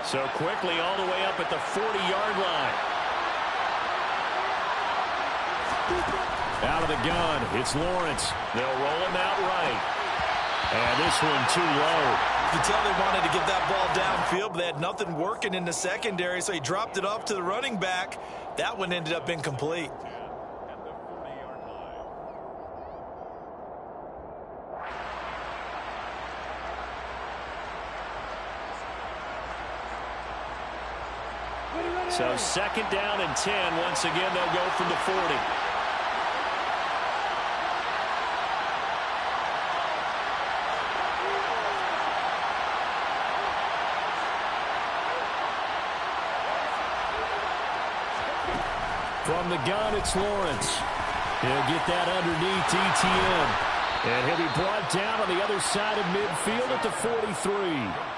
So quickly all the way up at the 40-yard line. Out of the gun, it's Lawrence. They'll roll him out right. And this one too low. You can tell they wanted to get that ball downfield, but they had nothing working in the secondary, so he dropped it off to the running back. That one ended up incomplete. So second down and 10. Once again, they'll go from the 40. From the gun, it's Lawrence. He'll get that underneath ETN. And he'll be brought down on the other side of midfield at the 43.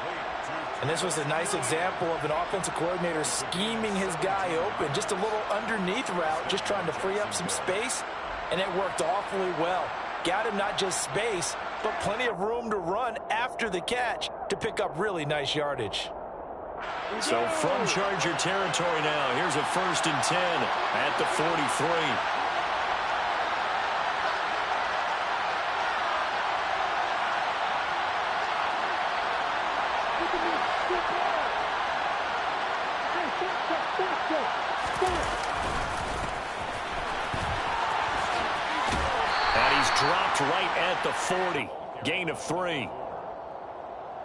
And this was a nice example of an offensive coordinator scheming his guy open. Just a little underneath route, just trying to free up some space. And it worked awfully well. Got him not just space, but plenty of room to run after the catch to pick up really nice yardage. So from Charger territory now, here's a 1st and 10 at the 43. And he's dropped right at the 40. Gain of 3.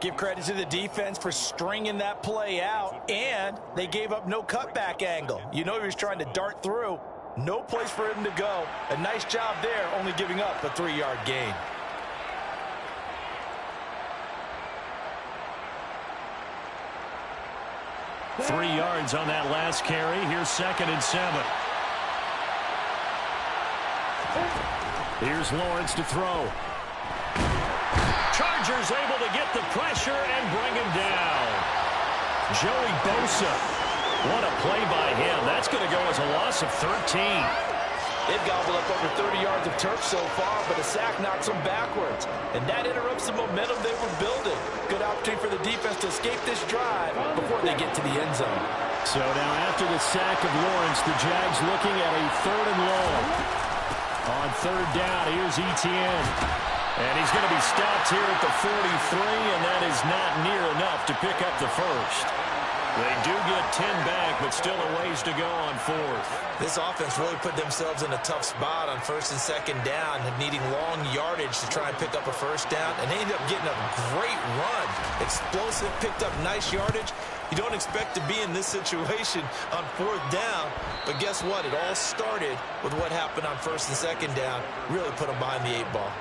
Give credit to the defense for stringing that play out, and they gave up no cutback angle. You know he was trying to dart through. No place for him to go. A nice job there, only giving up a 3-yard gain. Three yards on that last carry. Here's 2nd and 7. Here's Lawrence to throw. Chargers able to get the pressure and bring him down. Joey Bosa. What a play by him. That's going to go as a loss of 13. They've gobbled up over 30 yards of turf so far, but a sack knocks them backwards. And that interrupts the momentum they were building. Good opportunity for the defense to escape this drive before they get to the end zone. So now after the sack of Lawrence, the Jags looking at a 3rd and long. On 3rd down, here's ETN. And he's going to be stopped here at the 43, and that is not near enough to pick up the first. They do get 10 back, but still a ways to go on 4th. This offense really put themselves in a tough spot on 1st and 2nd down, needing long yardage to try and pick up a 1st down, and they ended up getting a great run. Explosive, picked up nice yardage. You don't expect to be in this situation on 4th down, but guess what? It all started with what happened on 1st and 2nd down. Really put them behind the 8 ball.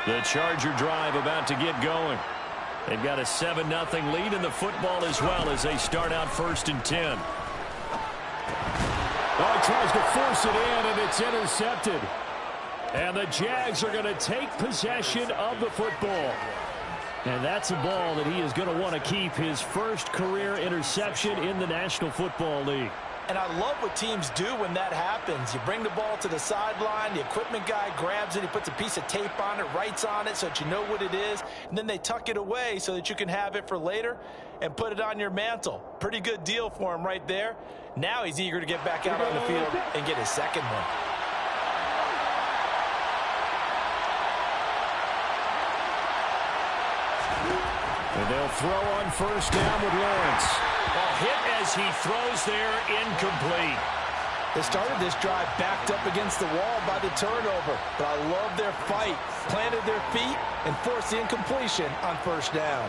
The Charger drive about to get going. They've got a 7-0 lead in the football as well as they start out 1st and 10. Well, he tries to force it in, and it's intercepted. And the Jags are going to take possession of the football. And that's a ball that he is going to want to keep, his first career interception in the National Football League. And I love what teams do when that happens. You bring the ball to the sideline, the equipment guy grabs it, he puts a piece of tape on it, writes on it so that you know what it is, and then they tuck it away so that you can have it for later and put it on your mantle. Pretty good deal for him right there. Now he's eager to get back out on the field and get his second one. And they'll throw on 1st down with Lawrence. A hit as he throws there, incomplete. They started this drive backed up against the wall by the turnover, but I love their fight. Planted their feet and forced the incompletion on 1st down.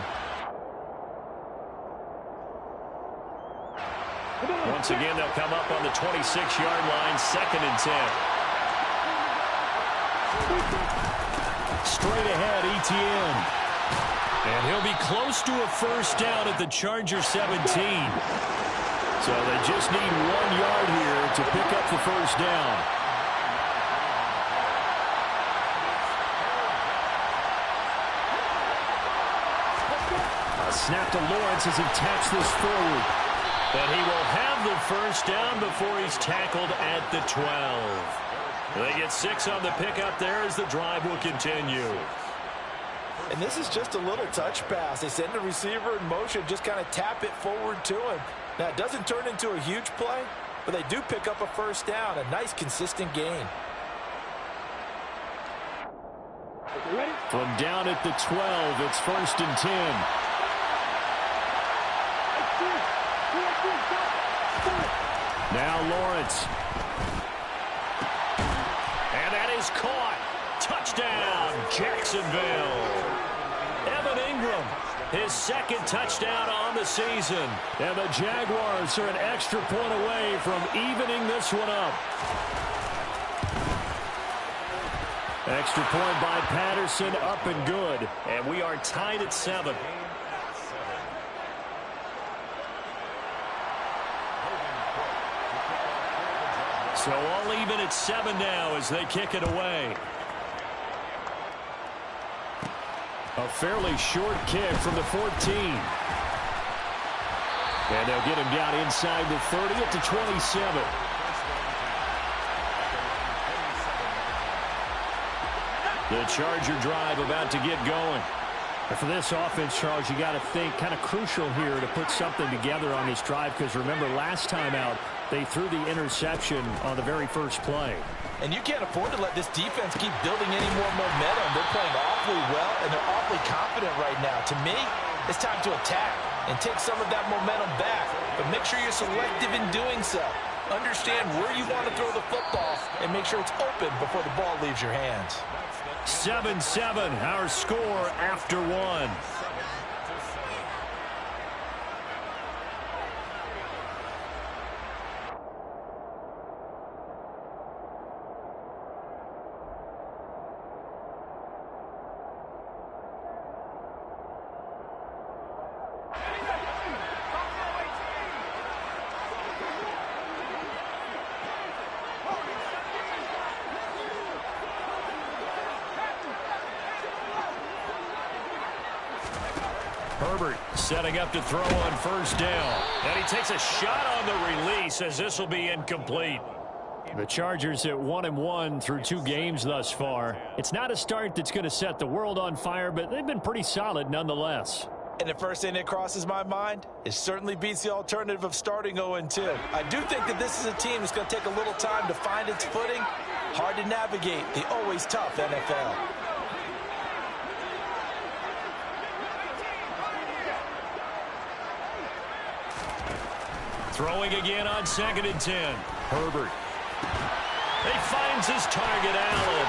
Once again, they'll come up on the 26-yard line, 2nd and 10. Straight ahead, ETN. And he'll be close to a first down at the Charger 17. So they just need 1 yard here to pick up the first down. A snap to Lawrence as he taps this forward. And he will have the first down before he's tackled at the 12. They get 6 on the pickup there as the drive will continue. And this is just a little touch pass. They send the receiver in motion, just kind of tap it forward to him. Now, it doesn't turn into a huge play, but they do pick up a first down. A nice, consistent gain. From down at the 12, it's 1st and 10. Now Lawrence. And that is caught. Touchdown, Jacksonville. Evan Ingram, his 2nd touchdown on the season. And the Jaguars are an extra point away from evening this one up. Extra point by Patterson, up and good. And we are tied at 7. So all even at 7 now as they kick it away. A fairly short kick from the 14. And they'll get him down inside the 30 at the 27. The Charger drive about to get going. And for this offense, Charles, you got to think kind of crucial here to put something together on this drive, because remember last time out they threw the interception on the very first play. And you can't afford to let this defense keep building any more momentum. They're playing awfully well, and they're awfully confident right now. To me, it's time to attack and take some of that momentum back. But make sure you're selective in doing so. Understand where you want to throw the football and make sure it's open before the ball leaves your hands. 7-7, our score after 1. Herbert setting up to throw on first down. And he takes a shot on the release as this will be incomplete. The Chargers at 1-1 through 2 games thus far. It's not a start that's going to set the world on fire, but they've been pretty solid nonetheless. And the first thing that crosses my mind, it certainly beats the alternative of starting 0-2. I do think that this is a team that's going to take a little time to find its footing. Hard to navigate the always tough NFL. Throwing again on 2nd and 10. Herbert. He finds his target, Allen.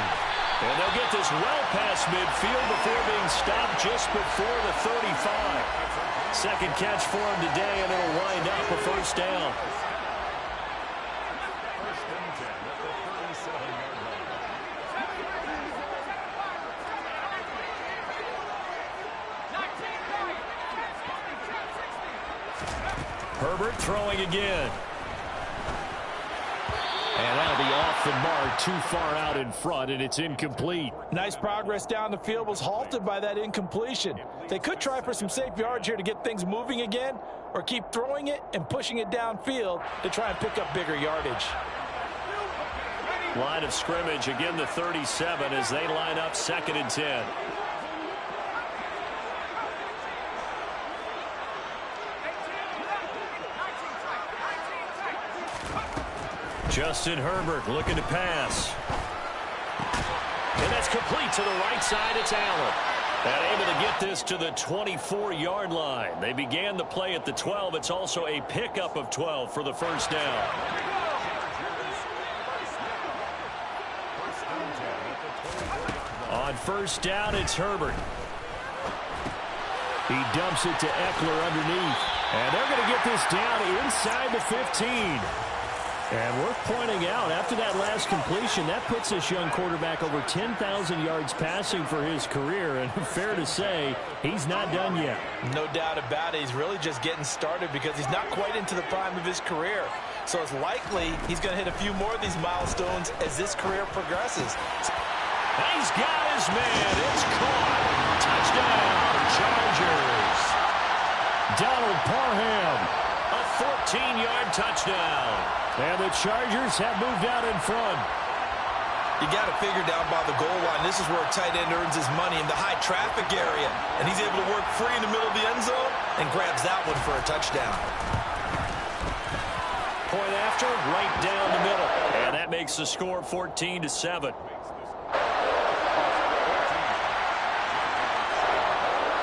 And they'll get this well past midfield before being stopped just before the 35. 2nd catch for him today, and it'll wind up a first down. Herbert throwing again. And that'll be off the mark, too far out in front, and it's incomplete. Nice progress down the field, was halted by that incompletion. They could try for some safe yards here to get things moving again, or keep throwing it and pushing it downfield to try and pick up bigger yardage. Line of scrimmage, again the 37 as they line up 2nd and 10. Justin Herbert looking to pass. And that's complete to the right side. It's Allen. And able to get this to the 24-yard line. They began the play at the 12. It's also a pickup of 12 for the first down. On first down, it's Herbert. He dumps it to Eckler underneath. And they're going to get this down inside the 15. And worth pointing out, after that last completion, that puts this young quarterback over 10,000 yards passing for his career. And fair to say, he's not done yet. No doubt about it. He's really just getting started because he's not quite into the prime of his career. So it's likely he's going to hit a few more of these milestones as this career progresses. He's got his man. It's caught. Touchdown, Chargers. Donald Parham, a 14-yard touchdown. And the Chargers have moved out in front. You got to figure down by the goal line. This is where a tight end earns his money, in the high traffic area. And he's able to work free in the middle of the end zone and grabs that one for a touchdown. Point after, right down the middle. And that makes the score 14-7.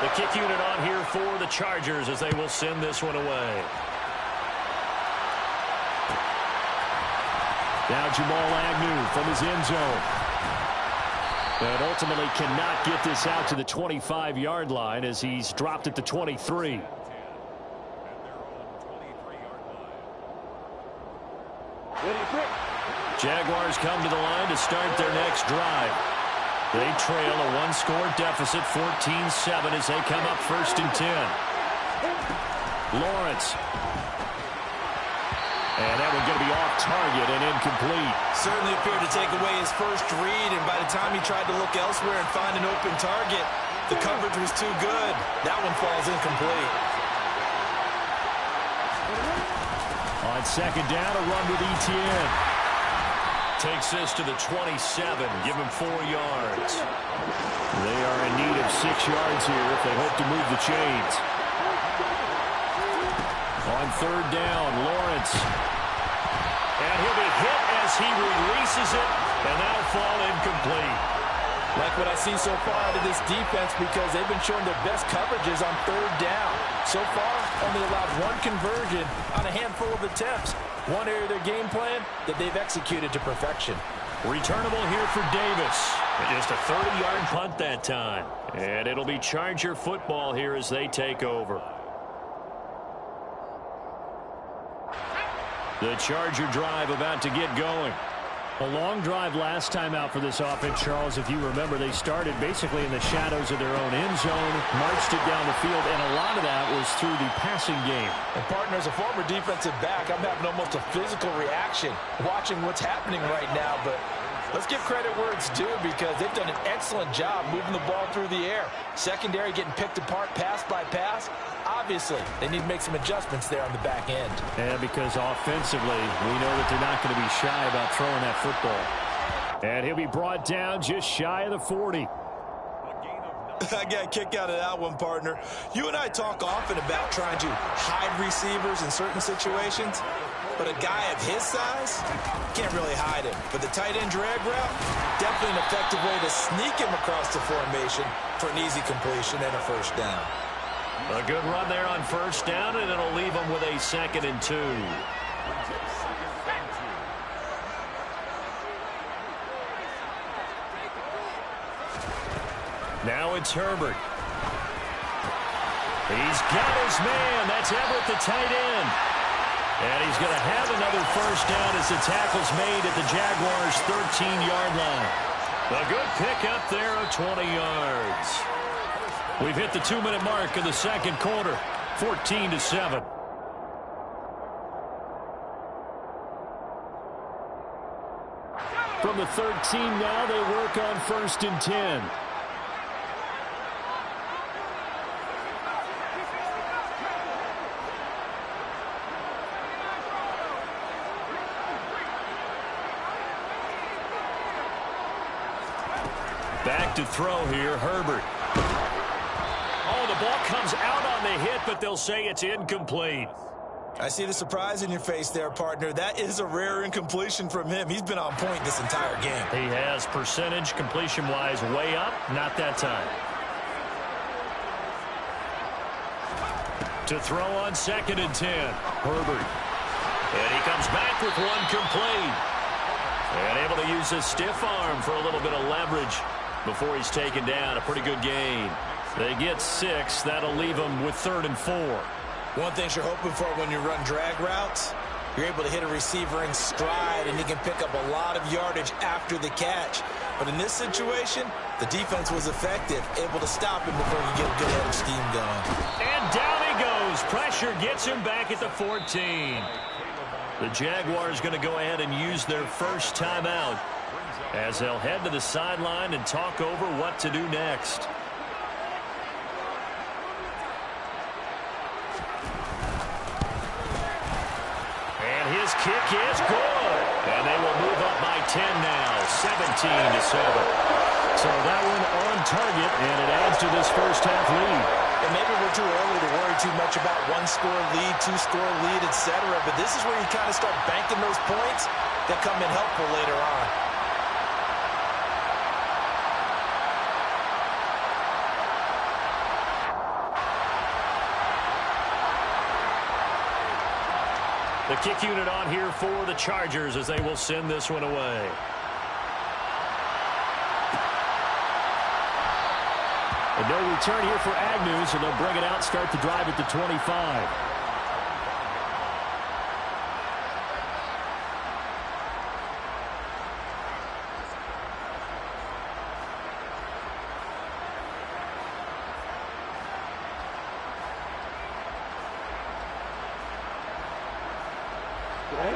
The kick unit on here for the Chargers as they will send this one away. Now Jamal Agnew from his end zone. But ultimately cannot get this out to the 25-yard line as he's dropped at the 23. Jaguars come to the line to start their next drive. They trail a one-score deficit, 14-7, as they come up 1st and 10. Lawrence. And that one's going to be off target and incomplete. Certainly appeared to take away his first read, and by the time he tried to look elsewhere and find an open target, the coverage was too good. That one falls incomplete. On 2nd down, a run with Etienne. Takes this to the 27. Give him 4 yards. They are in need of 6 yards here if they hope to move the chains. On 3rd down, Lawrence. And he'll be hit as he releases it, and that'll fall incomplete. Like what I see so far out of this defense, because they've been showing their best coverages on 3rd down. So far, only allowed 1 conversion on a handful of attempts. One area of their game plan that they've executed to perfection. Returnable here for Davis. Just a 30-yard punt that time. And it'll be Charger football here as they take over. The Charger drive about to get going. A long drive last time out for this offense, Charles. If you remember, they started basically in the shadows of their own end zone, marched it down the field, and a lot of that was through the passing game. And, partner, as a former defensive back, I'm having almost a physical reaction watching what's happening right now. But let's give credit where it's due, because they've done an excellent job moving the ball through the air. Secondary getting picked apart pass by pass. Obviously, they need to make some adjustments there on the back end. And because offensively, we know that they're not going to be shy about throwing that football. And he'll be brought down just shy of the 40. I got a kick out of that one, partner. You and I talk often about trying to hide receivers in certain situations, but a guy of his size can't really hide him. But the tight end drag route, definitely an effective way to sneak him across the formation for an easy completion and a 1st down. A good run there on 1st down, and it'll leave them with a 2nd and 2. Now it's Herbert. He's got his man. That's Everett, the tight end. And he's going to have another 1st down as the tackle's made at the Jaguars' 13-yard line. A good pickup there of 20 yards. We've hit the 2-minute mark in the 2nd quarter, 14-7. From the 13 now, they work on 1st and 10. Back to throw here, Herbert. Oh, the ball comes out on the hit, but they'll say it's incomplete. I see the surprise in your face there, partner. That is a rare incompletion from him. He's been on point this entire game. He has percentage completion-wise way up. Not that time. To throw on 2nd and 10. Herbert. And he comes back with one complete. And able to use his stiff arm for a little bit of leverage before he's taken down. A pretty good gain. They get 6. That'll leave them with 3rd and 4. One thing you're hoping for when you run drag routes, You're able to hit a receiver in stride, and he can pick up a lot of yardage after the catch. But in this situation, the defense was effective, able to stop him before he get a good head of steam going. And down he goes. Pressure gets him back at the 14. The Jaguars going to go ahead and use their first timeout as they'll head to the sideline and talk over what to do next. And his kick is good. And they will move up by 10 now, 17-7. So that one on target, and it adds to this first half lead. And maybe we're too early to worry too much about one-score lead, two-score lead, etc. But this is where you kind of start banking those points that come in helpful later on. The kick unit on here for the Chargers as they will send this one away. And no return here for Agnew, so they'll bring it out, start the drive at the 25.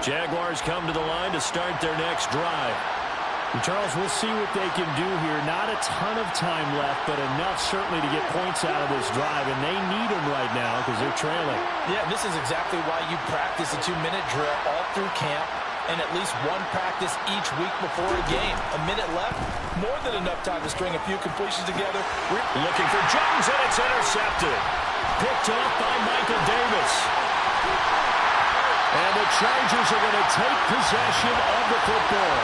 Jaguars come to the line to start their next drive. And Charles, we'll see what they can do here. Not a ton of time left, but enough certainly to get points out of this drive, and they need them right now because they're trailing. Yeah, this is exactly why you practice a 2-minute drill all through camp and at least one practice each week before a game. A minute left, more than enough time to string a few completions together. Looking for Jones, and it's intercepted. Picked off by Michael Davis. And the Chargers are going to take possession of the football.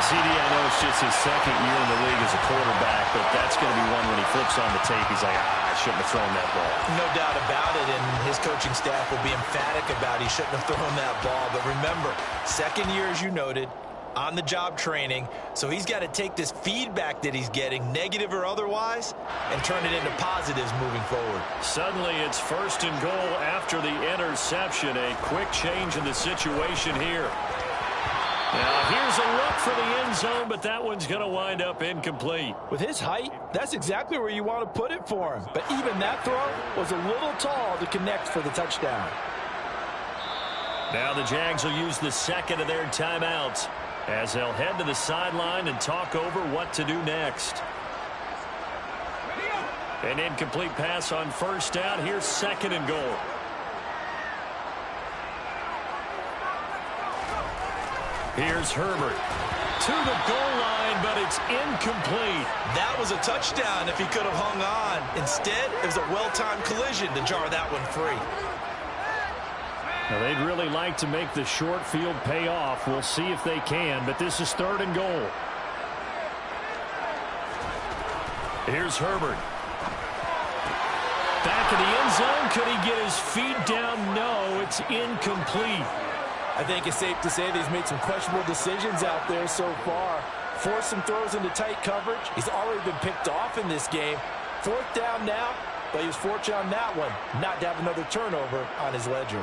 CD, I know it's just his second year in the league as a quarterback, but that's going to be one when he flips on the tape. He's like, I shouldn't have thrown that ball. No doubt about it, and his coaching staff will be emphatic about he shouldn't have thrown that ball. But remember, second year, as you noted, on-the-job training, so he's got to take this feedback that he's getting, negative or otherwise, and turn it into positives moving forward. Suddenly, it's first and goal after the interception. A quick change in the situation here. Now, here's a look for the end zone, but that one's going to wind up incomplete. With his height, that's exactly where you want to put it for him. But even that throw was a little tall to connect for the touchdown. Now the Jags will use the second of their timeouts as they'll head to the sideline and talk over what to do next. An incomplete pass on first down. Here's second and goal. Here's Herbert to the goal line, but it's incomplete. That was a touchdown if he could have hung on. Instead, it was a well-timed collision to jar that one free. Now, they'd really like to make the short field pay off. We'll see if they can, but this is third and goal. Here's Herbert. Back in the end zone. Could he get his feet down? No, it's incomplete. I think it's safe to say that he's made some questionable decisions out there so far. Forced some throws into tight coverage. He's already been picked off in this game. Fourth down now, but he was fortunate on that one not to have another turnover on his ledger.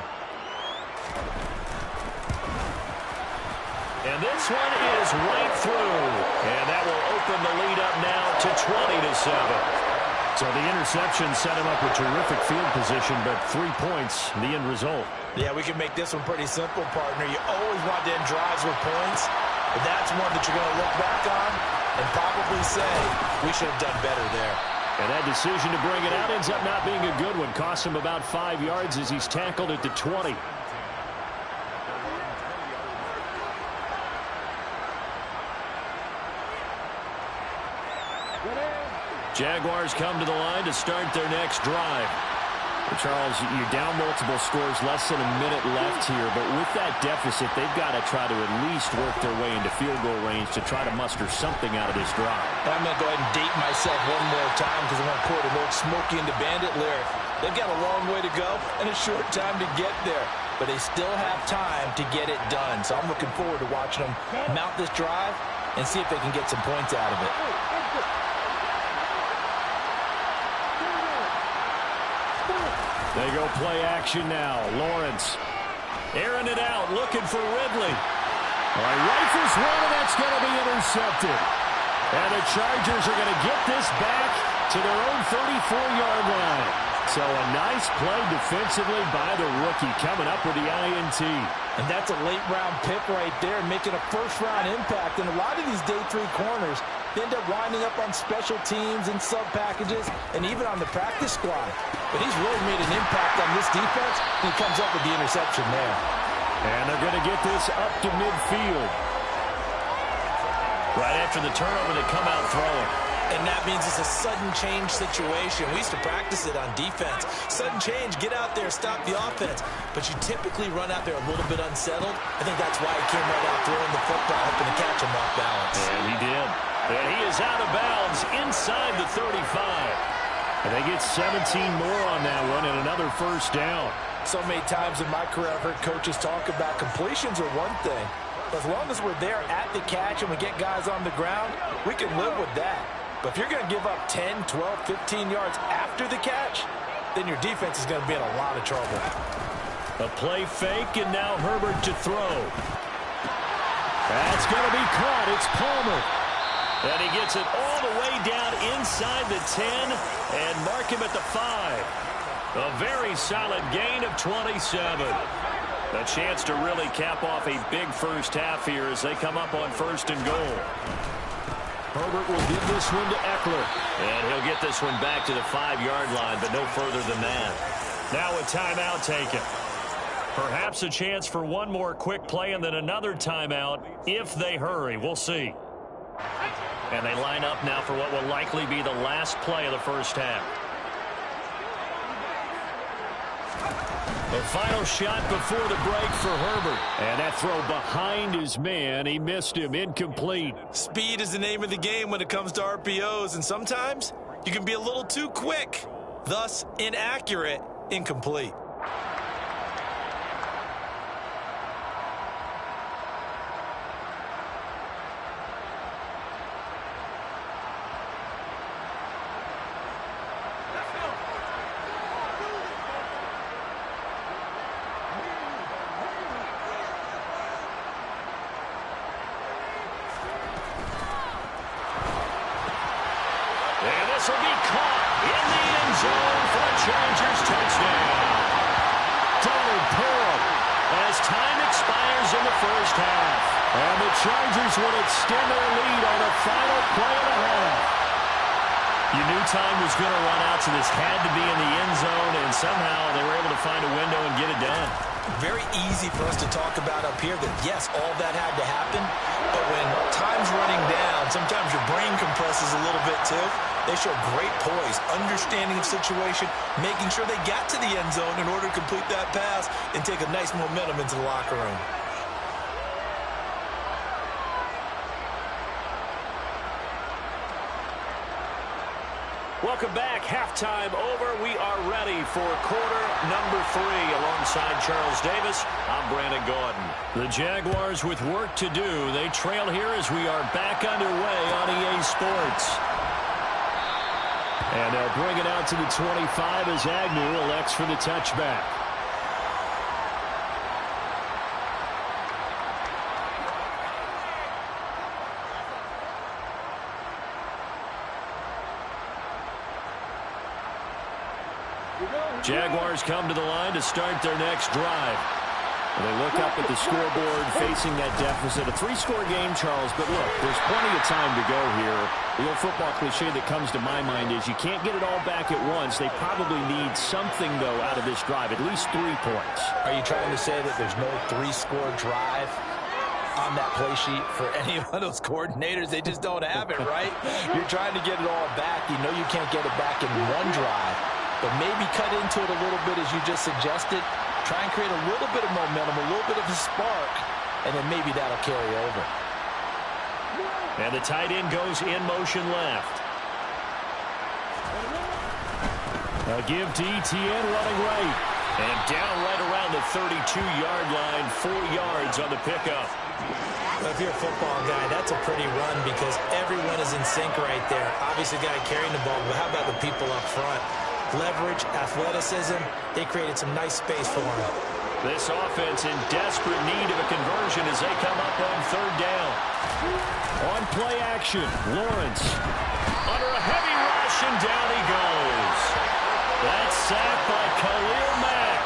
And this one is right through. And that will open the lead up now to 20-7. So the interception set him up with terrific field position, but 3 points, the end result. Yeah, we can make this one pretty simple, partner. You always want to end drives with points, but that's one that you're going to look back on and probably say, we should have done better there. And that decision to bring it out ends up not being a good one. Costs him about 5 yards as he's tackled at the 20. Jaguars come to the line to start their next drive. Charles, you're down multiple scores, less than a minute left here, but with that deficit, they've got to try to at least work their way into field goal range to try to muster something out of this drive. I'm going to go ahead and date myself one more time because I want to quote an old Smokey and the Bandit lyric. They've got a long way to go and a short time to get there, but they still have time to get it done. So I'm looking forward to watching them mount this drive and see if they can get some points out of it. They go play action now. Lawrence Airing it out, looking for Ridley. All right, rifles one, and that's going to be intercepted. And the Chargers are going to get this back to their own 34-yard line. So a nice play defensively by the rookie coming up with the INT. And that's a late-round pick right there, making a first-round impact. And a lot of these day 3 corners end up winding up on special teams and sub-packages and even on the practice squad. But he's really made an impact on this defense, and he comes up with the interception there. And they're going to get this up to midfield. Right after the turnover, they come out throwing. And that means it's a sudden change situation. We used to practice it on defense. Sudden change, get out there, stop the offense. But you typically run out there a little bit unsettled. I think that's why he came right out throwing the football, hoping to catch him off balance. And he did. And he is out of bounds inside the 35. And they get 17 more on that one and another first down. So many times in my career, I've heard coaches talk about completions are one thing. But as long as we're there at the catch and we get guys on the ground, we can live with that. But if you're going to give up 10, 12, 15 yards after the catch, then your defense is going to be in a lot of trouble. A play fake, and now Herbert to throw. That's going to be caught. It's Palmer. And he gets it all the way down inside the 10 and mark him at the 5. A very solid gain of 27. A chance to really cap off a big first half here as they come up on 1st and goal. Herbert will give this one to Eckler. And he'll get this one back to the 5-yard line, but no further than that. Now a timeout taken. Perhaps a chance for one more quick play and then another timeout if they hurry. We'll see. And they line up now for what will likely be the last play of the first half. The final shot before the break for Herbert. And that throw behind his man. He missed him. Incomplete. Speed is the name of the game when it comes to RPOs. And sometimes you can be a little too quick. Thus, inaccurate, incomplete. This will be caught in the end zone for a Chargers touchdown. Donald Pearl as time expires in the first half. And the Chargers will extend their lead on the final play of the half. You knew time was going to run out, so this had to be in the end zone, and somehow they were able to find a window and get it done. Very easy for us to talk about up here that, yes, all that had to happen, but when time's running down, sometimes your brain compresses a little bit too. They show great poise, understanding of situation, making sure they got to the end zone in order to complete that pass and take a nice momentum into the locker room. Welcome back. Halftime over. We are ready for quarter number 3. Alongside Charles Davis, I'm Brandon Gaudin. The Jaguars with work to do. They trail here as we are back underway on EA Sports. And they'll bring it out to the 25 as Agnew elects for the touchback. Jaguars come to the line to start their next drive. They look up at the scoreboard facing that deficit. A 3-score game, Charles, but look, there's plenty of time to go here. The old football cliche that comes to my mind is you can't get it all back at once. They probably need something, though, out of this drive, at least 3 points. Are you trying to say that there's no 3-score drive on that play sheet for any one of those coordinators? They just don't have it, right? You're trying to get it all back. You know you can't get it back in one drive, but maybe cut into it a little bit as you just suggested. Try and create a little bit of momentum, a little bit of a spark, and then maybe that'll carry over. And the tight end goes in motion left. A give to ETN running right. And down right around the 32-yard line, 4 yards on the pickup. Well, if you're a football guy, that's a pretty run because everyone is in sync right there. Obviously, the guy carrying the ball, but how about the people up front? Leverage, athleticism, they created some nice space for him. This offense in desperate need of a conversion as they come up on third down. On play action, Lawrence under a heavy rush, and down he goes. That's sacked by Khalil Mack.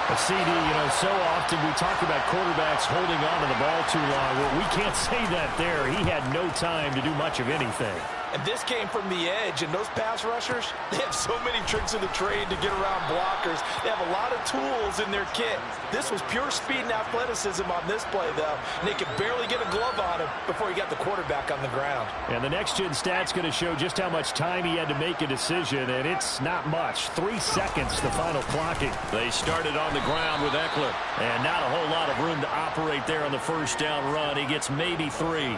But CD, so often we talk about quarterbacks holding on to the ball too long. Well, we can't say that there. He had no time to do much of anything. And this came from the edge, and those pass rushers, they have so many tricks of the trade to get around blockers. They have a lot of tools in their kit. This was pure speed and athleticism on this play, though, and they could barely get a glove on him before he got the quarterback on the ground. And the next-gen stat's going to show just how much time he had to make a decision, and it's not much. 3 seconds, the final clocking. They started on the ground with Eckler, and not a whole lot of room to operate there on the first down run. He gets maybe 3.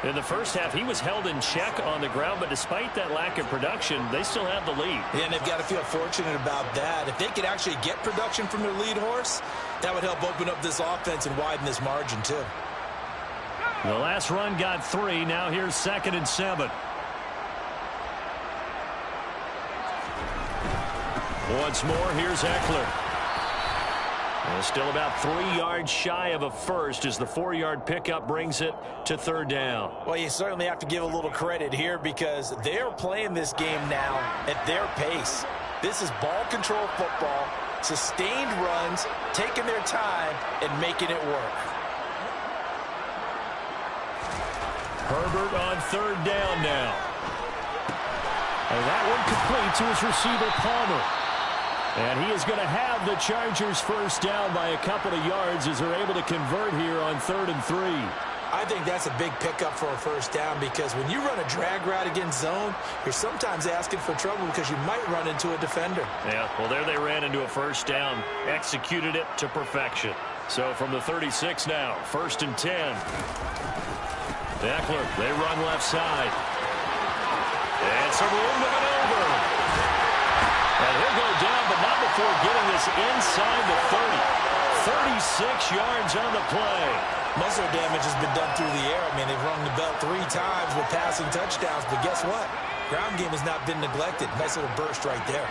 In the first half, he was held in check on the ground, but despite that lack of production, they still have the lead. Yeah, and they've got to feel fortunate about that. If they could actually get production from their lead horse, that would help open up this offense and widen this margin, too. The last run got 3. Now here's 2nd and 7. Once more, here's Eckler. And still about 3 yards shy of a first as the 4-yard pickup brings it to third down. Well, you certainly have to give a little credit here because they're playing this game now at their pace. This is ball control football, sustained runs, taking their time, and making it work. Herbert on third down now. And that one complete to his receiver, Palmer. And he is going to have the Chargers first down by a couple of yards as they're able to convert here on 3rd and 3. I think that's a big pickup for a first down because when you run a drag route against zone, you're sometimes asking for trouble because you might run into a defender. Yeah, well, there they ran into a first down, executed it to perfection. So from the 36 now, 1st and 10. Eckler, they run left side. And some room to maneuver. And he'll go down, but not before getting this inside the 30. 36 yards on the play. Muscle damage has been done through the air. I mean, they've rung the bell 3 times with passing touchdowns, but guess what? Ground game has not been neglected. Nice little burst right there.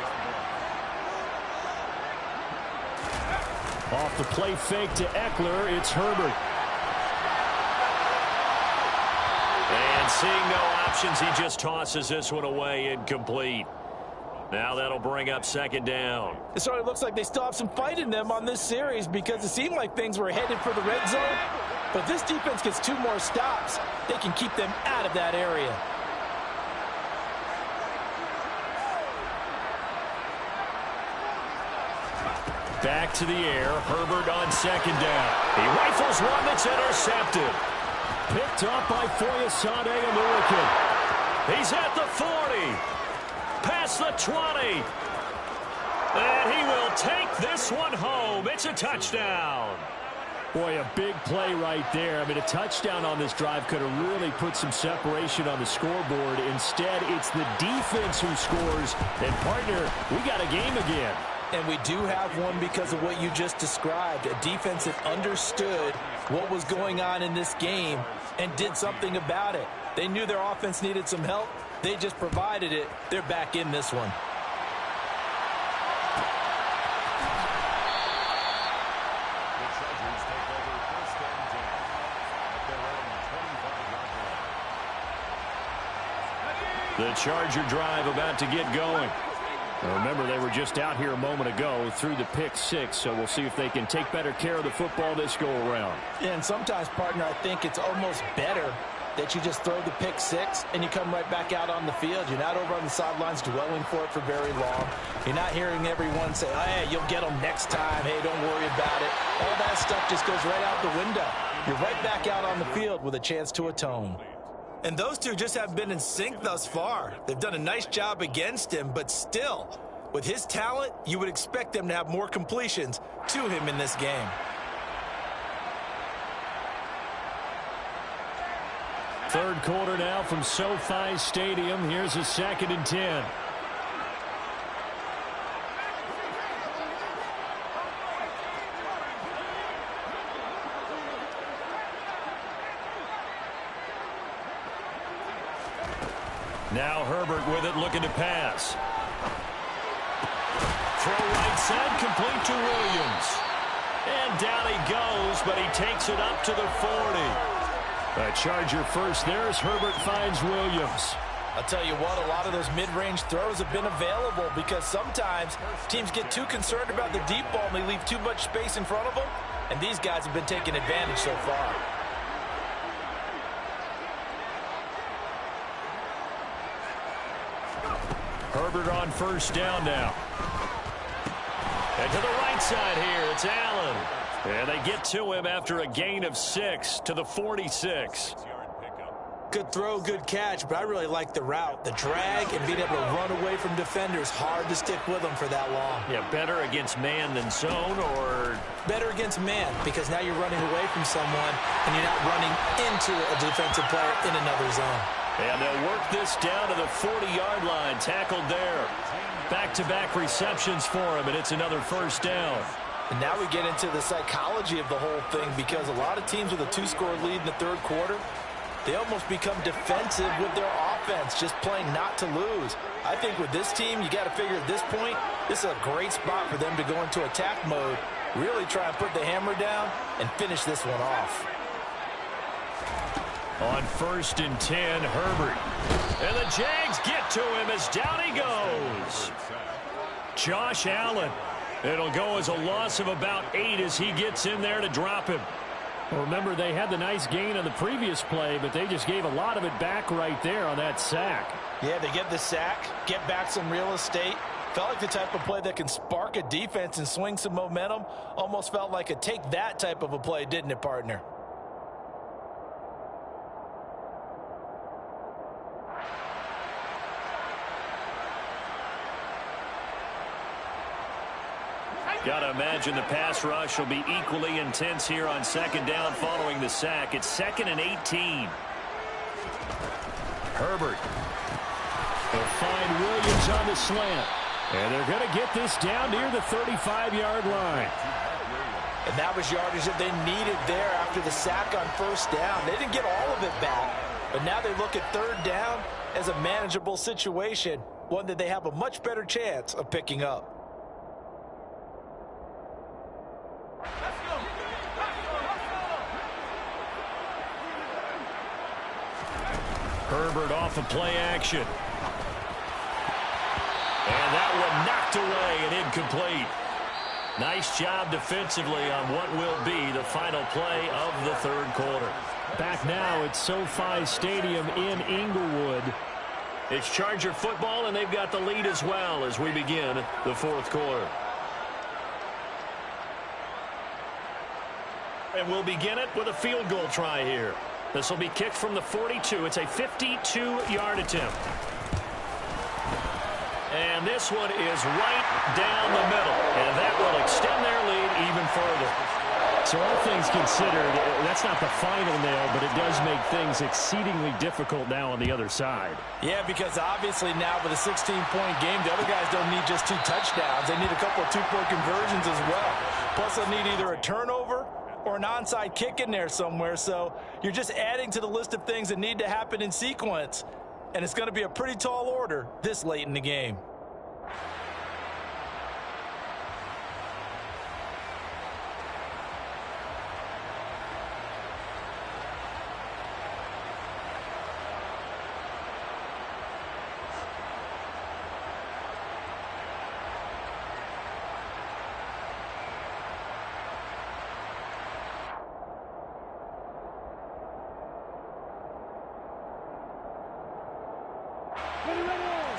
Off the play fake to Eckler, it's Herbert. And seeing no options, he just tosses this one away incomplete. Now that'll bring up 2nd down. It certainly looks like they still have some fight in them on this series because it seemed like things were headed for the red zone. But this defense gets 2 more stops. They can keep them out of that area. Back to the air. Herbert on 2nd down. He rifles one that's intercepted. Picked up by Foyesade American. He's at the 40. Past the 20. And he will take this one home. It's a touchdown. Boy, a big play right there. I mean, a touchdown on this drive could have really put some separation on the scoreboard. Instead, it's the defense who scores. And, partner, we got a game again. And we do have one because of what you just described. A defense that understood what was going on in this game and did something about it. They knew their offense needed some help. They just provided it. They're back in this one. The Charger drive about to get going. Now remember, they were just out here a moment ago through the pick 6, so we'll see if they can take better care of the football this go-around. And sometimes, partner, I think it's almost better that you just throw the pick 6 and you come right back out on the field. You're not over on the sidelines dwelling for it for very long. You're not hearing everyone say, oh, hey, you'll get them next time. Hey, don't worry about it. All that stuff just goes right out the window. You're right back out on the field with a chance to atone. And those two just haven't been in sync thus far. They've done a nice job against him, but still, with his talent, you would expect them to have more completions to him in this game. Third quarter now from SoFi Stadium. Here's a 2nd and 10. Now Herbert with it, looking to pass. Throw right side, complete to Williams. goes, but he takes it up to the 40. A Charger first there as Herbert finds Williams. I'll tell you what, a lot of those mid-range throws have been available because sometimes teams get too concerned about the deep ball and they leave too much space in front of them, and these guys have been taking advantage so far. Herbert on first down now. And to the right side here, it's Allen. And they get to him after a gain of 6 to the 46. Good throw, good catch, but I really like the route. The drag and being able to run away from defenders. Hard to stick with them for that long. Yeah, better against man than zone, or? Better against man, because now you're running away from someone and you're not running into a defensive player in another zone. And they'll work this down to the 40-yard line. Tackled there. Back-to-back receptions for him, and it's another first down. And now we get into the psychology of the whole thing, because a lot of teams with a 2-score lead in the third quarter, they almost become defensive with their offense, just playing not to lose. I think with this team, you got to figure at this point, this is a great spot for them to go into attack mode, really try and put the hammer down and finish this one off. On 1st and 10, Herbert. And the Jags get to him as down he goes. Josh Allen. It'll go as a loss of about 8 as he gets in there to drop him. Well, remember, they had the nice gain on the previous play, but they just gave a lot of it back right there on that sack. Yeah, they get the sack, get back some real estate. Felt like the type of play that can spark a defense and swing some momentum. Almost felt like a take that type of a play, didn't it, partner? Got to imagine the pass rush will be equally intense here on 2nd down following the sack. It's 2nd and 18. Herbert will find Williams on the slant. And they're going to get this down near the 35-yard line. And that was yardage that they needed there after the sack on 1st down. They didn't get all of it back, but now they look at 3rd down as a manageable situation, one that they have a much better chance of picking up. Herbert off of play action. And that one knocked away and incomplete. Nice job defensively on what will be the final play of the 3rd quarter. Back now at SoFi Stadium in Inglewood. It's Charger football, and they've got the lead as well as we begin the 4th quarter. And we'll begin it with a field goal try here. This will be kicked from the 42. It's a 52-yard attempt. And this one is right down the middle. And that will extend their lead even further. So all things considered, that's not the final nail, but it does make things exceedingly difficult now on the other side. Yeah, because obviously now with a 16-point game, the other guys don't need just 2 touchdowns. They need a couple of 2-point conversions as well. Plus, they'll need either a turnover or an onside kick in there somewhere. So you're just adding to the list of things that need to happen in sequence. And it's going to be a pretty tall order this late in the game.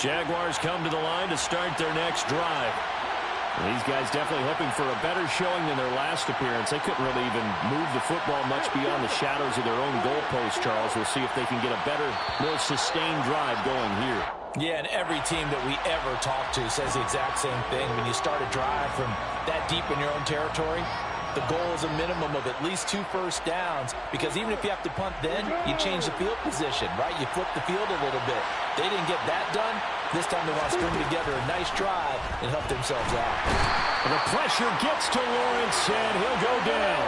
Jaguars come to the line to start their next drive. And these guys definitely hoping for a better showing than their last appearance. They couldn't really even move the football much beyond the shadows of their own goalpost, Charles. We'll see if they can get a better, more sustained drive going here. Yeah, and every team that we ever talk to says the exact same thing. When you start a drive from that deep in your own territory, the goal is a minimum of at least 2 first downs, because even if you have to punt then, you change the field position, right? You flip the field a little bit. They didn't get that done. This time they want to string together a nice drive and help themselves out. And the pressure gets to Lawrence, and he'll go down.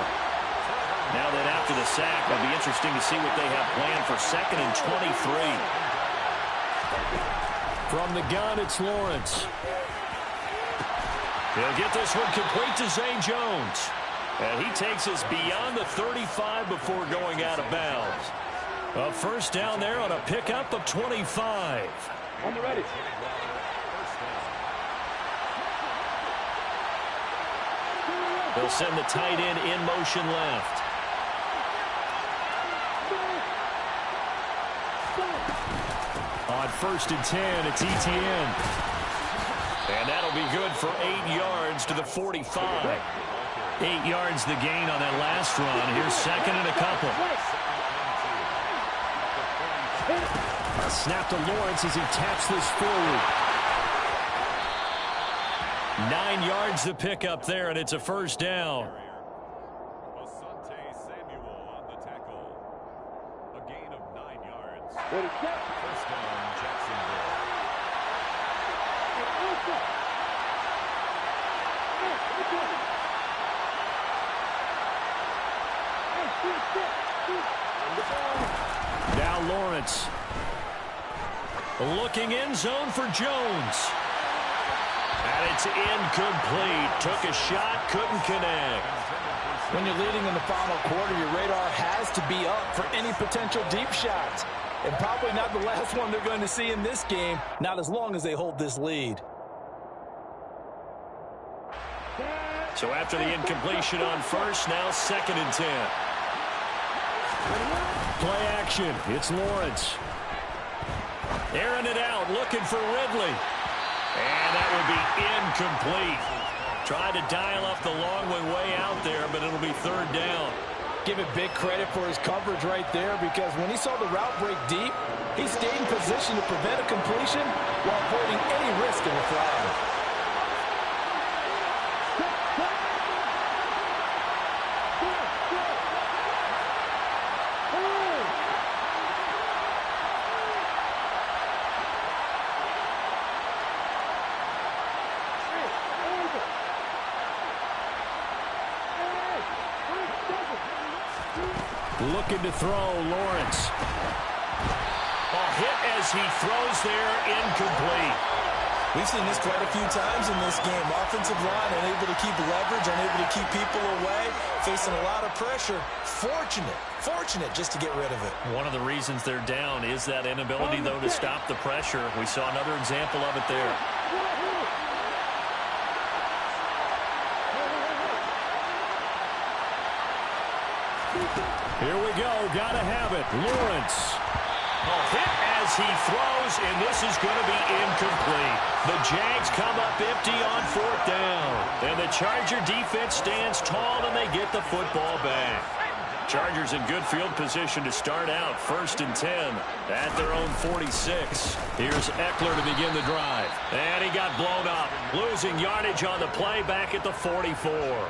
Now that after the sack, it'll be interesting to see what they have planned for 2nd and 23. From the gun, it's Lawrence. He'll get this one complete to Zay Jones. And he takes us beyond the 35 before going out of bounds. A first down there on a pickup of 25. On the ready. They'll send the tight end in motion left. On 1st and 10, it's Etienne. And that'll be good for 8 yards to the 45. 8 yards the gain on that last run. Here's 2nd and a couple. A snap to Lawrence as he taps this forward. 9 yards the pickup there, and it's a first down. First down, Jacksonville. Now Lawrence. Looking end zone for Jones. And it's incomplete. Took a shot, couldn't connect. When you're leading in the final quarter, your radar has to be up for any potential deep shots. And probably not the last one they're going to see in this game, not as long as they hold this lead. So after the incompletion on first, now 2nd and 10. Play action. It's Lawrence. Airing it out, looking for Ridley. And that will be incomplete. Tried to dial up the long way out there, but it'll be 3rd down. Give it big credit for his coverage right there, because when he saw the route break deep, he stayed in position to prevent a completion while avoiding any risk of a flag. Looking to throw, Lawrence. A hit as he throws there, incomplete. We've seen this quite a few times in this game. Offensive line unable to keep leverage, unable to keep people away, facing a lot of pressure. Fortunate just to get rid of it. One of the reasons they're down is that inability, though, to stop the pressure. We saw another example of it there. Here we go. Gotta have it. Lawrence. A hit as he throws, and this is going to be incomplete. The Jags come up empty on 4th down. And the Charger defense stands tall, and they get the football back. Chargers in good field position to start out. 1st and 10 at their own 46. Here's Eckler to begin the drive. And he got blown up. Losing yardage on the play back at the 44.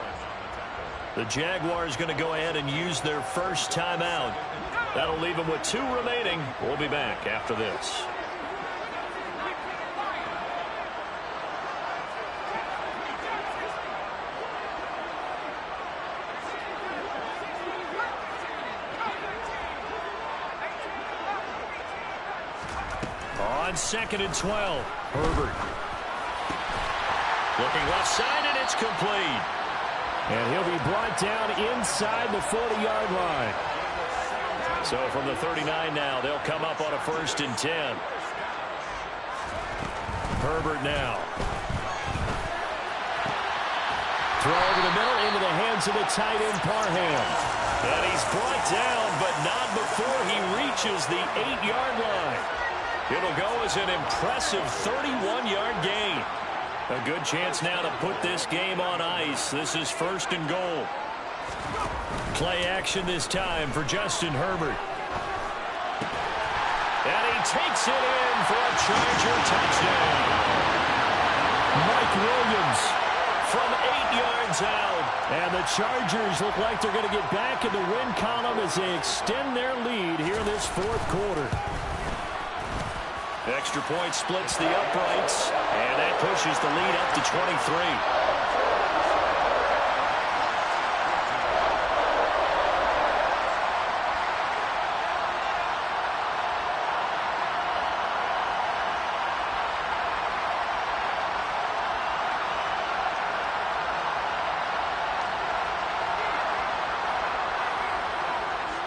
The Jaguars going to go ahead and use their first timeout. That'll leave them with 2 remaining. We'll be back after this. On 2nd and 12, Herbert. Looking left side, and it's complete. And he'll be brought down inside the 40-yard line. So from the 39 now, they'll come up on a 1st and 10. Herbert now. Throw over the middle into the hands of the tight end, Parham. And he's brought down, but not before he reaches the 8-yard line. It'll go as an impressive 31-yard gain. A good chance now to put this game on ice. This is 1st and goal. Play action this time for Justin Herbert. And he takes it in for a Charger touchdown. Mike Williams from 8 yards out. And the Chargers look like they're going to get back in the win column as they extend their lead here in this 4th quarter. Extra point splits the uprights, and that pushes the lead up to 23.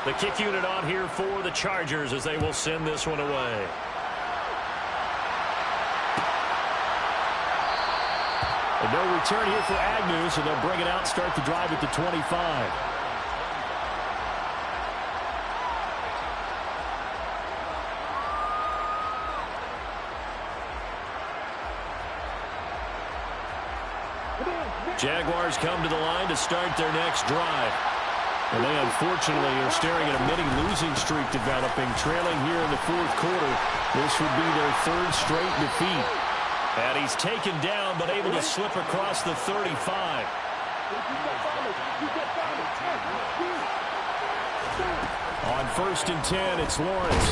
The kick unit on here for the Chargers as they will send this one away. And no return here for Agnew, so they'll bring it out, start the drive at the 25. Jaguars come to the line to start their next drive. And they unfortunately are staring at a mini losing streak developing, trailing here in the fourth quarter. This would be their third straight defeat. And he's taken down but able to slip across the 35. On 1st and 10, it's Lawrence.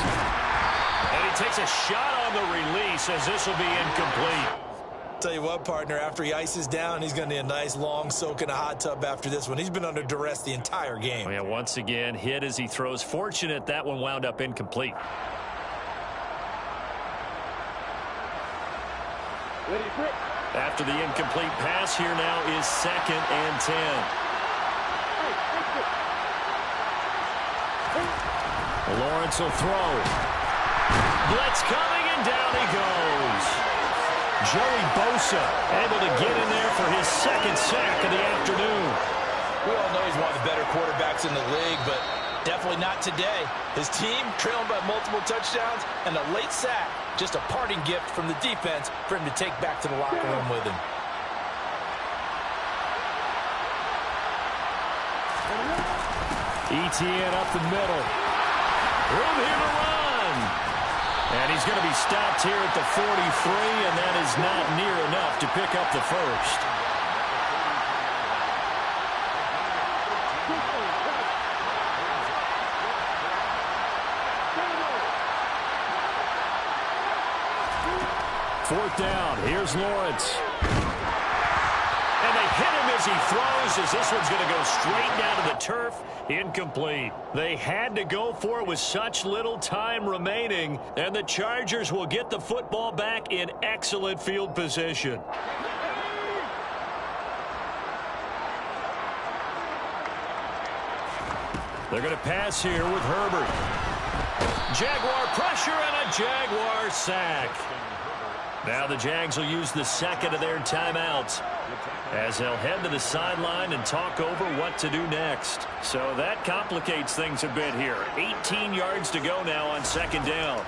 And he takes a shot on the release as this will be incomplete. Tell you what, partner, after he ices down, he's going to need a nice long soak in a hot tub after this one. He's been under duress the entire game. Yeah, once again, hit as he throws. Fortunate that one wound up incomplete. After the incomplete pass, here now is 2nd and 10. Lawrence will throw. Blitz coming, and down he goes. Joey Bosa able to get in there for his 2nd sack of the afternoon. We all know he's one of the better quarterbacks in the league, but definitely not today. His team trailing by multiple touchdowns and a late sack. Just a parting gift from the defense for him to take back to the locker room with him. ETN up the middle. Room here to run. And he's going to be stopped here at the 43, and that is not near enough to pick up the first. Fourth down. Here's Lawrence. And they hit him as he throws, as this one's going to go straight down to the turf. Incomplete. They had to go for it with such little time remaining, and the Chargers will get the football back in excellent field position. They're going to pass here with Herbert. Jaguar pressure and a Jaguar sack. Now the Jags will use the 2nd of their timeouts as they'll head to the sideline and talk over what to do next. So that complicates things a bit here. 18 yards to go now on 2nd down.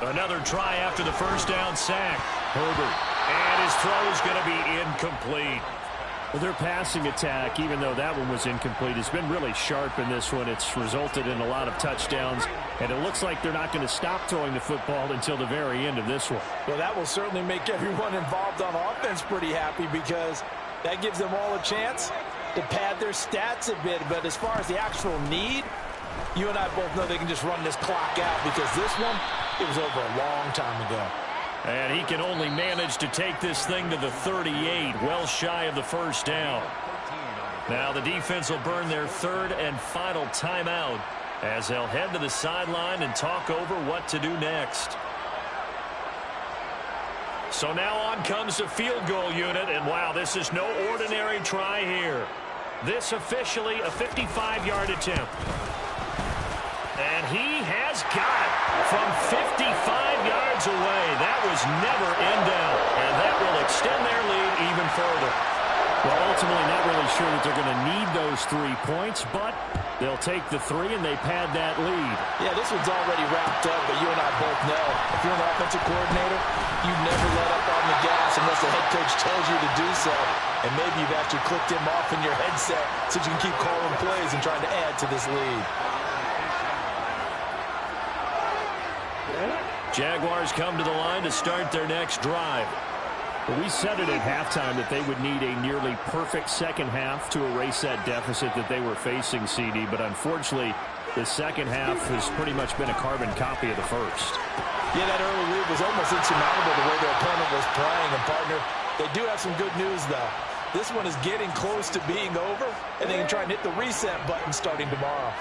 Another try after the first down sack. Herbert. And his throw is going to be incomplete. Well, their passing attack, even though that one was incomplete, has been really sharp in this one. It's resulted in a lot of touchdowns, and it looks like they're not going to stop throwing the football until the very end of this one. Well, that will certainly make everyone involved on offense pretty happy because that gives them all a chance to pad their stats a bit. But as far as the actual need, you and I both know they can just run this clock out because this one, it was over a long time ago. And he can only manage to take this thing to the 38, well shy of the first down. Now the defense will burn their 3rd and final timeout as they'll head to the sideline and talk over what to do next. So now on comes the field goal unit, and wow, this is no ordinary try here. This officially a 55-yard attempt. And he has got it from 55 yards away. That was never in doubt, and that will extend their lead even further. Well, ultimately not really sure that they're going to need those 3 points, but they'll take the 3 and they pad that lead. Yeah, this one's already wrapped up, but you and I both know if you're an offensive coordinator, you never let up on the gas unless the head coach tells you to do so. And maybe you've actually clicked him off in your headset so you can keep calling plays and trying to add to this lead. Jaguars come to the line to start their next drive. We said it at halftime that they would need a nearly perfect second half to erase that deficit that they were facing, CD, but unfortunately the second half has pretty much been a carbon copy of the first. Yeah, that early lead was almost insurmountable the way their opponent was playing. And, partner, they do have some good news, though. This one is getting close to being over, and they can try and hit the reset button starting tomorrow.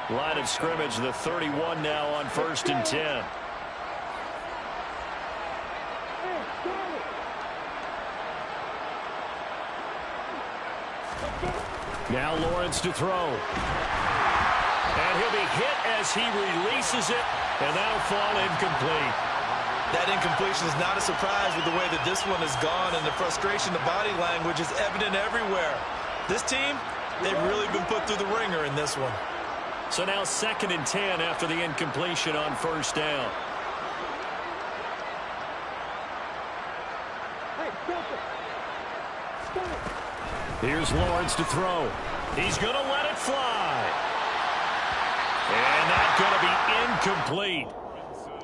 Line of scrimmage, the 31 now on 1st and 10. Now Lawrence to throw. And he'll be hit as he releases it, and that'll fall incomplete. That incompletion is not a surprise with the way that this one has gone, and the frustration, the body language is evident everywhere. This team, they've really been put through the ringer in this one. So now 2nd and 10 after the incompletion on 1st down. Here's Lawrence to throw. He's going to let it fly. And that's going to be incomplete.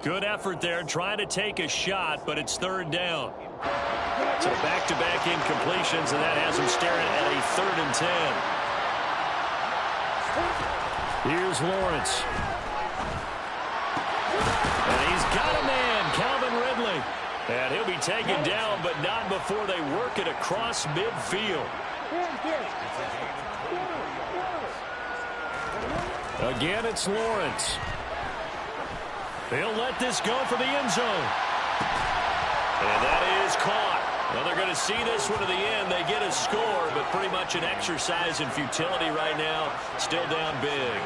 Good effort there, trying to take a shot, but it's 3rd down. So back-to-back incompletions, and that has him staring at a 3rd and 10. Here's Lawrence. And he's got a man, Calvin Ridley. And he'll be taken down, but not before they work it across midfield. Again, it's Lawrence. They'll let this go for the end zone. And that is caught. Well, they're going to see this one to the end. They get a score, but pretty much an exercise in futility right now. Still down big.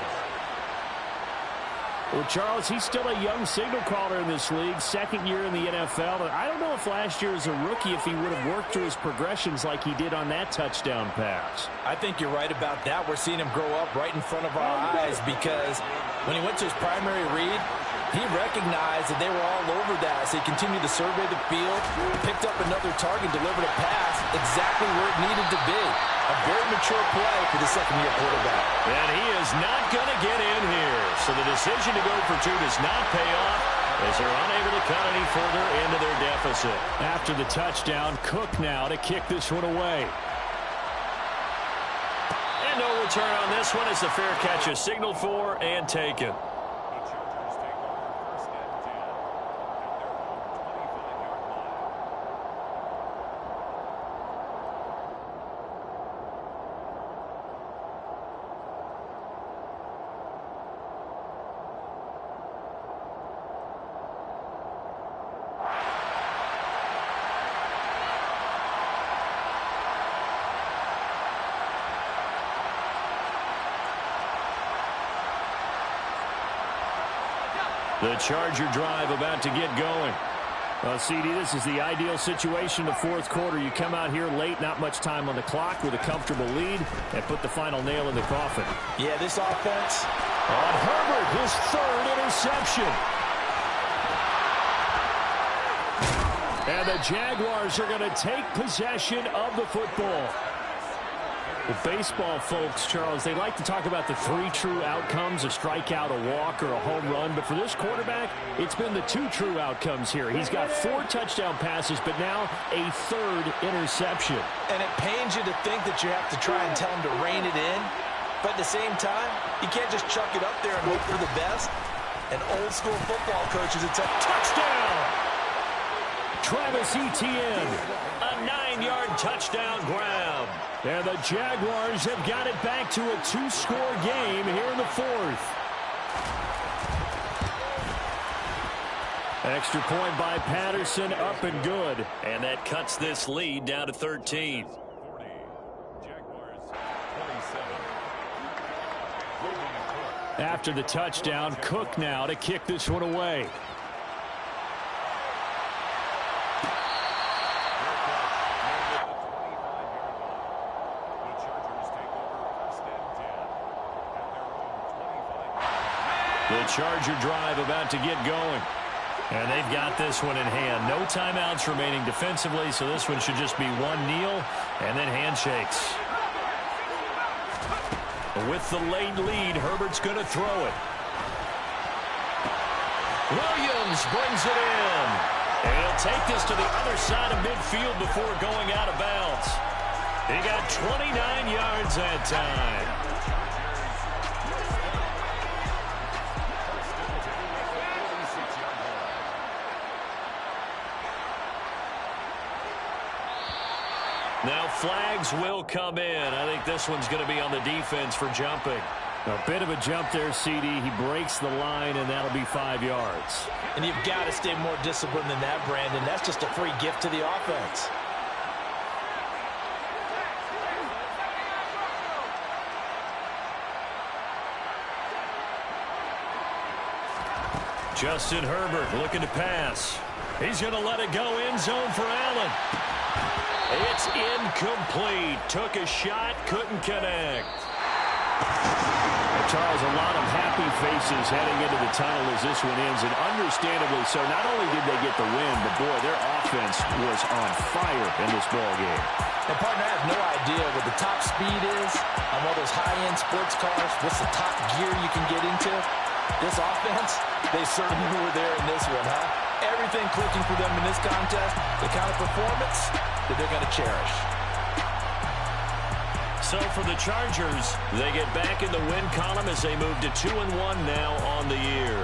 Well, Charles, he's still a young signal caller in this league, 2nd year in the NFL. And I don't know if last year as a rookie, if he would have worked through his progressions like he did on that touchdown pass. I think you're right about that. We're seeing him grow up right in front of our eyes because when he went to his primary read, he recognized that they were all over that. So he continued to survey the field, picked up another target, delivered a pass exactly where it needed to be. A very mature play for the 2nd-year quarterback. And he is not going to get in here. So the decision to go for 2 does not pay off as they're unable to cut any further into their deficit. After the touchdown, Cook now to kick this one away. And no return on this one as the fair catch is signaled for and taken. The Charger drive about to get going. Well, CD, this is the ideal situation in the 4th quarter. You come out here late, not much time on the clock with a comfortable lead, and put the final nail in the coffin. Yeah, this offense. On Herbert, his 3rd interception. And the Jaguars are going to take possession of the football. Well, baseball folks, Charles, they like to talk about the 3 true outcomes, a strikeout, a walk, or a home run. But for this quarterback, it's been the 2 true outcomes here. He's got 4 touchdown passes, but now a 3rd interception. And it pains you to think that you have to try and tell him to rein it in. But at the same time, you can't just chuck it up there and hope for the best. An old-school football coach is a touchdown. Travis Etienne, A 9-yard touchdown grab. and the Jaguars have got it back to a 2-score game here in the 4th. Extra point by Patterson, up and good. And that cuts this lead down to 13. After the touchdown, Cook now to kick this one away. The Charger drive about to get going. And they've got this one in hand. No timeouts remaining defensively, so this one should just be one kneel and then handshakes. With the late lead, Herbert's going to throw it. Williams brings it in. And he'll take this to the other side of midfield before going out of bounds. He got 29 yards that time. Now flags will come in. I think this one's going to be on the defense for jumping. A bit of a jump there, CD. He breaks the line, and that'll be 5 yards. And you've got to stay more disciplined than that, Brandon. That's just a free gift to the offense. Justin Herbert looking to pass. He's going to let it go end zone for Allen. It's incomplete. Took a shot, couldn't connect. Charles, a lot of happy faces heading into the tunnel as this one ends, and understandably so. Not only did they get the win, but, boy, their offense was on fire in this ball game. And, partner, I have no idea what the top speed is on one of those high-end sports cars. What's the top gear you can get into? This offense, they certainly were there in this one, huh? Everything clicking for them in this contest, the kind of performance that they're going to cherish. So for the Chargers, they get back in the win column as they move to 2-1 now on the year.